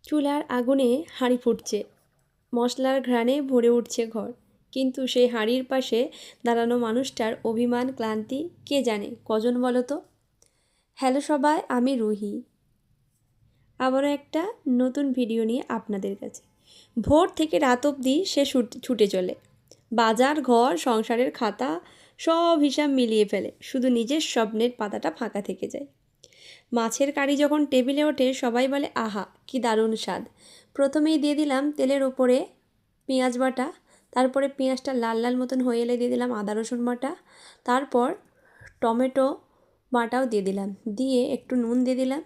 চুলার আগুনে হাঁড়ি ফুটছে, মশলার ঘ্রাণে ভরে উঠছে ঘর, কিন্তু সেই হাঁড়ির পাশে দাঁড়ানো মানুষটার অভিমান ক্লান্তি কে জানে কজন বলো তো। হ্যালো সবাই, আমি রুহি। আবারও একটা নতুন ভিডিও নিয়ে আপনাদের কাছে। ভোর থেকে রাত অবধি সে ছুটে চলে, বাজার ঘর সংসারের খাতা সব হিসাব মিলিয়ে ফেলে, শুধু নিজের স্বপ্নের পাতাটা ফাঁকা থেকে যায়। মাছের কারি যখন টেবিলে ওঠে সবাই বলে আহা কি দারুণ স্বাদ। প্রথমেই দিয়ে দিলাম তেলের ওপরে পেঁয়াজ বাটা, তারপরে পেঁয়াজটা লাল লাল মতন হয়ে এলে দিয়ে দিলাম আদা রসুন বাটা, তারপর টমেটো বাটাও দিয়ে দিলাম, দিয়ে একটু নুন দিয়ে দিলাম।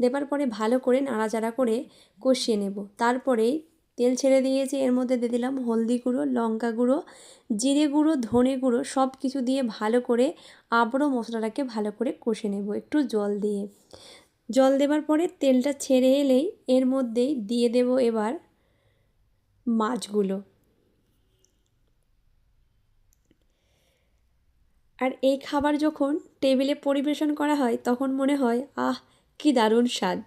দেবার পরে ভালো করে নাড়াচাড়া করে কষিয়ে নেব। তারপরেই তেল ছেড়ে দিয়েছে, এর মধ্যে দিয়ে দিলাম হলদি গুঁড়ো, লঙ্কা গুঁড়ো, জিরে গুঁড়ো, ধনে গুঁড়ো, সব কিছু দিয়ে ভালো করে আবারও মশলাটাকে ভালো করে কষে নেব একটু জল দিয়ে। জল দেবার পরে তেলটা ছেড়ে এলেই এর মধ্যেই দিয়ে দেব এবার মাছগুলো। আর এই খাবার যখন টেবিলে পরিবেশন করা হয় তখন মনে হয় আহ কি দারুণ স্বাদ।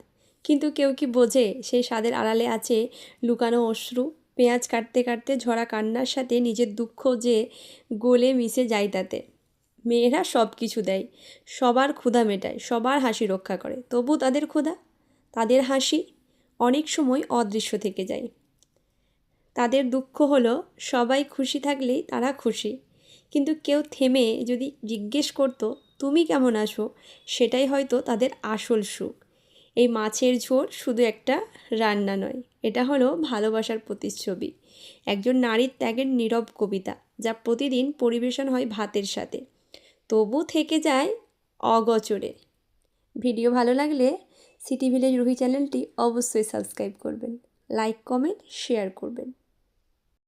কিন্তু কেউ কি বোঝে সেই স্বাদের আড়ালে আছে লুকানো অশ্রু, পেঁয়াজ কাটতে কাটতে ঝরা কান্নার সাথে নিজের দুঃখ যে গলে মিশে যায় তাতে। মেয়েরা সব কিছু দেয়, সবার ক্ষুধা মেটায়, সবার হাসি রক্ষা করে, তবু তাদের ক্ষুধা, তাদের হাসি অনেক সময় অদৃশ্য থেকে যায়। তাদের দুঃখ হলো সবাই খুশি থাকলেই তারা খুশি, কিন্তু কেউ থেমে যদি জিজ্ঞেস করতো তুমি কেমন আছো, সেটাই হয়তো তাদের আসল সুখ। এই মাছের ঝোল শুধু একটা রান্না নয়, এটা হলো ভালোবাসার প্রতিচ্ছবি, একজন নারীর ত্যাগের নীরব কবিতা, যা প্রতিদিন পরিবেশন হয় ভাতের সাথে, তবু থেকে যায় অগোচরে। ভিডিও ভালো লাগলে সিটি ভিলেজ রুহি চ্যানেলটি অবশ্যই সাবস্ক্রাইব করবেন, লাইক কমেন্ট শেয়ার করবেন।